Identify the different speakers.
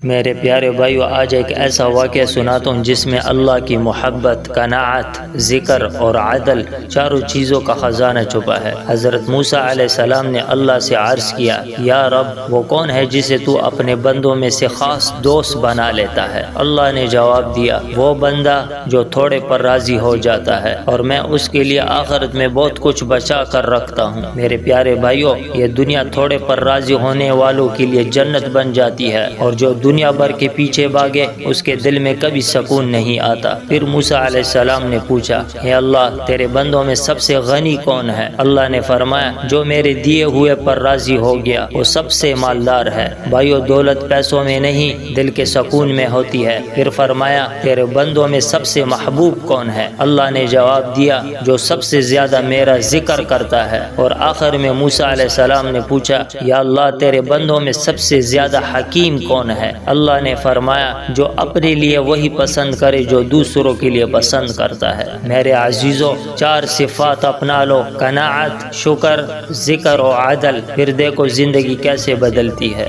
Speaker 1: میرے پیارے بھائیو، آج ایک ایسا واقعہ سناتا ہوں جس میں اللہ کی محبت، قناعت، ذکر اور عدل چاروں چیزوں کا خزانہ چھپا ہے۔ حضرت موسیٰ علیہ السلام نے اللہ سے عرض کیا، یا رب، وہ کون ہے جسے تو اپنے بندوں میں سے خاص دوست بنا لیتا ہے؟ اللہ نے جواب دیا، وہ بندہ جو تھوڑے پر راضی ہو جاتا ہے، اور میں اس کے لیے آخرت میں بہت کچھ بچا کر رکھتا ہوں۔ میرے پیارے بھائیو، یہ دنیا تھوڑے پر راضی ہونے والوں کے لیے جنت بن جاتی ہے، اور جو دنیا بھر کے پیچھے بھاگے اس کے دل میں کبھی سکون نہیں آتا۔ پھر موسیٰ علیہ السلام نے پوچھا، اے اللہ، تیرے بندوں میں سب سے غنی کون ہے؟ اللہ نے فرمایا، جو میرے دیے ہوئے پر راضی ہو گیا وہ سب سے مالدار ہے۔ بھائیو، دولت پیسوں میں نہیں، دل کے سکون میں ہوتی ہے۔ پھر فرمایا، تیرے بندوں میں سب سے محبوب کون ہے؟ اللہ نے جواب دیا، جو سب سے زیادہ میرا ذکر کرتا ہے۔ اور آخر میں موسیٰ علیہ السلام نے پوچھا، یا اللہ، تیرے بندوں میں سب سے زیادہ حکیم کون ہے؟ اللہ نے فرمایا، جو اپنے لیے وہی پسند کرے جو دوسروں کے لیے پسند کرتا ہے۔ میرے عزیزو، چار صفات اپنا لو: قناعت، شکر، ذکر اور عدل، پھر دیکھو زندگی کیسے بدلتی ہے۔